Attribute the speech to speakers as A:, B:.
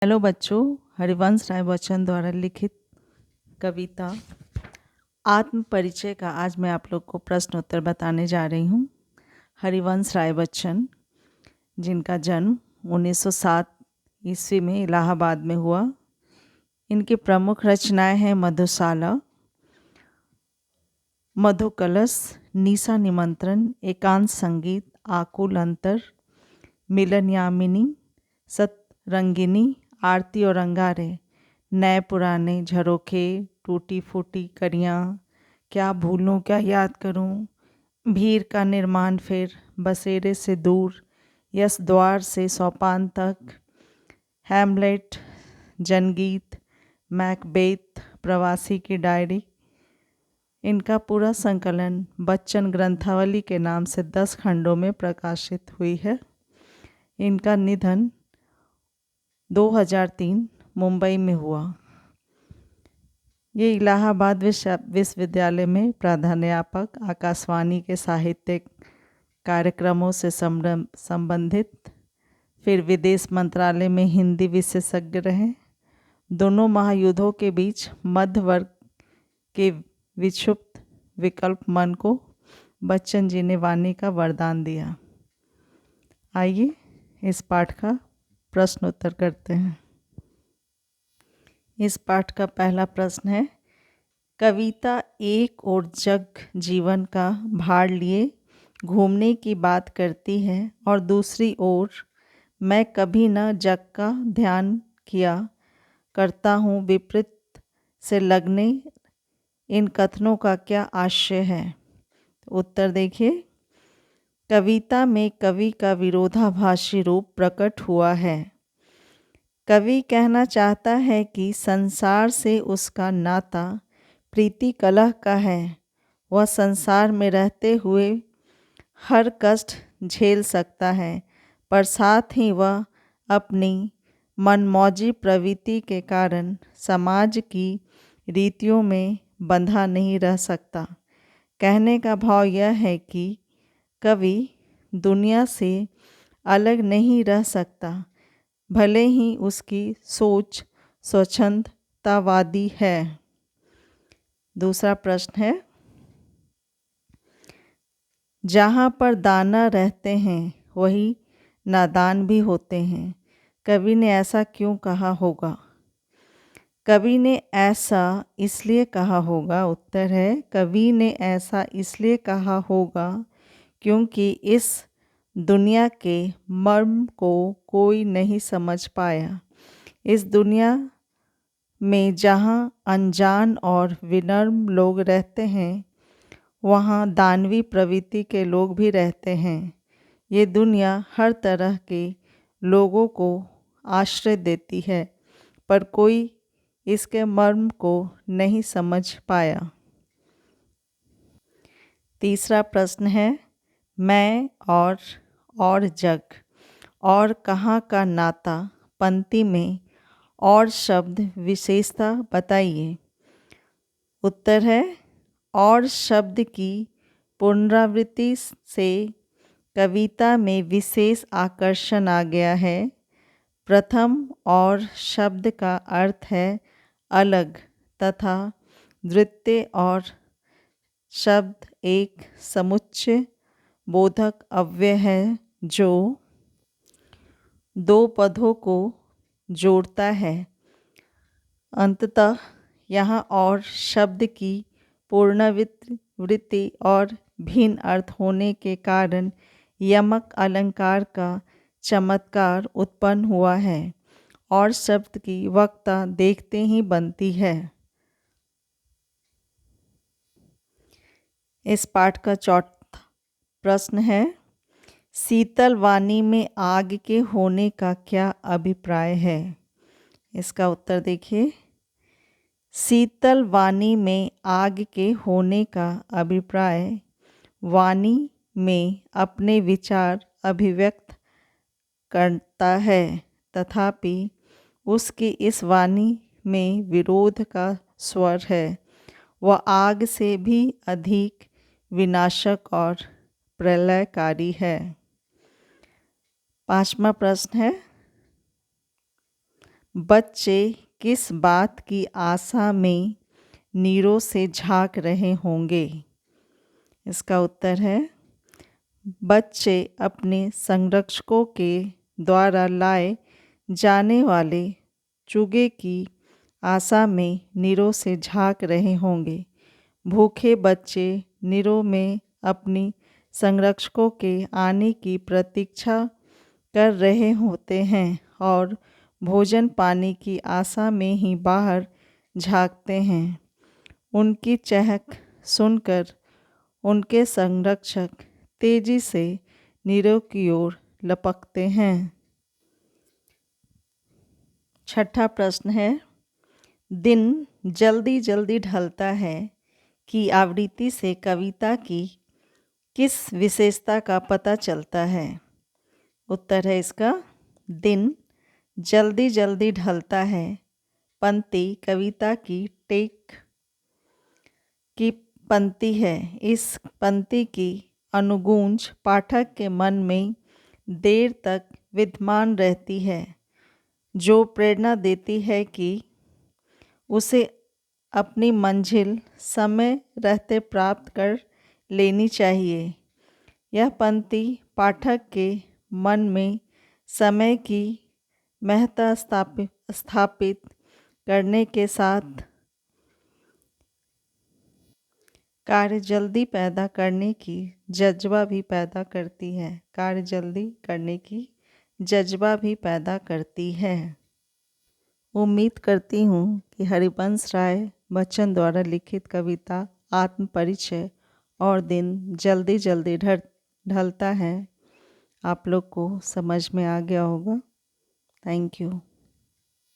A: Hello बच्चों, हरिवंश राय बच्चन द्वारा लिखित कविता आत्म परिचय का आज मैं आप लोग को प्रश्न उत्तर बताने जा रही हूँ। हरिवंश राय बच्चन, जिनका जन्म 1907 ईस्वी में इलाहाबाद में हुआ। इनकी प्रमुख रचनाएं हैं मधुशाला, मधुकलश, निशा निमंत्रण, एकांत संगीत, आकुल अंतर, मिलन यामिनी, सतरंगिनी, आरती और अंगारे, नए पुराने, झरोखे, टूटी फूटी कड़ियाँ, क्या भूलूं क्या याद करूं, भीड़ का निर्माण, फिर बसेरे से दूर, यस द्वार से सोपान तक, हैमलेट, जनगीत, मैकबेथ, प्रवासी की डायरी। इनका पूरा संकलन बच्चन ग्रंथावली के नाम से 10 खंडों में प्रकाशित हुई है। इनका निधन 2003 मुंबई में हुआ। ये इलाहाबाद विश्वविद्यालय में प्राध्यापक, आकाशवाणी के साहित्यिक कार्यक्रमों से संबंधित, फिर विदेश मंत्रालय में हिंदी विशेषज्ञ रहे। दोनों महायुद्धों के बीच मध्य वर्ग के विक्षुब्ध विकल्प मन को बच्चन जी ने वाणी का वरदान दिया। आइए इस पाठ का प्रश्न उत्तर करते हैं। इस पाठ का पहला प्रश्न है, कविता एक ओर जग जीवन का भार लिए घूमने की बात करती है और दूसरी ओर मैं कभी न जग का ध्यान किया करता हूँ विपरीत से लगने। इन कथनों का क्या आशय है? उत्तर देखिए। कविता में कवि का विरोधाभासी रूप प्रकट हुआ है। कवि कहना चाहता है कि संसार से उसका नाता प्रीति कलह का है। वह संसार में रहते हुए हर कष्ट झेल सकता है, पर साथ ही वह अपनी मनमौजी प्रवृत्ति के कारण समाज की रीतियों में बंधा नहीं रह सकता। कहने का भाव यह है कि कवि दुनिया से अलग नहीं रह सकता, भले ही उसकी सोच स्वच्छंदतावादी है। दूसरा प्रश्न है, जहाँ पर दाना रहते हैं वही नादान भी होते हैं। कवि ने ऐसा क्यों कहा होगा? कवि ने ऐसा इसलिए कहा होगा। उत्तर है, कवि ने ऐसा इसलिए कहा होगा क्योंकि इस दुनिया के मर्म को कोई नहीं समझ पाया। इस दुनिया में जहाँ अनजान और विनम्र लोग रहते हैं, वहाँ दानवी प्रवृत्ति के लोग भी रहते हैं। ये दुनिया हर तरह के लोगों को आश्रय देती है, पर कोई इसके मर्म को नहीं समझ पाया। तीसरा प्रश्न है, मैं और जग और कहाँ का नाता पंक्ति में और शब्द विशेषता बताइए। उत्तर है, और शब्द की पुनरावृत्ति से कविता में विशेष आकर्षण आ गया है। प्रथम और शब्द का अर्थ है अलग तथा द्वितीय और शब्द एक समुच्चय बोधक अव्यय है जो दो पदों को जोड़ता है। अंततः यहाँ और शब्द की पुनरावृत्ति और भिन्न अर्थ होने के कारण यमक अलंकार का चमत्कार उत्पन्न हुआ है और शब्द की वक्ता देखते ही बनती है। इस पाठ का चौथा प्रश्न है, शीतल वाणी में आग के होने का क्या अभिप्राय है? इसका उत्तर देखिए। शीतल वाणी में आग के होने का अभिप्राय वाणी में अपने विचार अभिव्यक्त करता है, तथापि उसकी इस वाणी में विरोध का स्वर है। वह आग से भी अधिक विनाशक और प्रलयकारी है। पांचवा प्रश्न है, बच्चे किस बात की आशा में नीरों से झांक रहे होंगे? इसका उत्तर है बच्चे अपने संरक्षकों के द्वारा लाए जाने वाले चूगे की आशा में नीरों से झांक रहे होंगे। भूखे बच्चे नीरों में अपनी संरक्षकों के आने की प्रतीक्षा कर रहे होते हैं और भोजन पानी की आशा में ही बाहर झांकते हैं। उनकी चहक सुनकर उनके संरक्षक तेजी से नीरों की ओर लपकते हैं। छठा प्रश्न है, दिन जल्दी जल्दी ढलता है की आवृत्ति से कविता की किस विशेषता का पता चलता है? उत्तर है इसका दिन जल्दी जल्दी ढलता है पंक्ति कविता की टेक की पंक्ति है। इस पंक्ति की अनुगूंज पाठक के मन में देर तक विद्यमान रहती है, जो प्रेरणा देती है कि उसे अपनी मंजिल समय रहते प्राप्त कर लेनी चाहिए। यह पंक्ति पाठक के मन में समय की महत्ता स्थापित करने के साथ कार्य जल्दी पैदा करने की जज्बा भी पैदा करती है। कार्य जल्दी करने की जज्बा भी पैदा करती है। उम्मीद करती हूँ कि हरिवंश राय बच्चन द्वारा लिखित कविता आत्म परिचय और दिन जल्दी जल्दी ढलता है आप लोग को समझ में आ गया होगा। Thank you.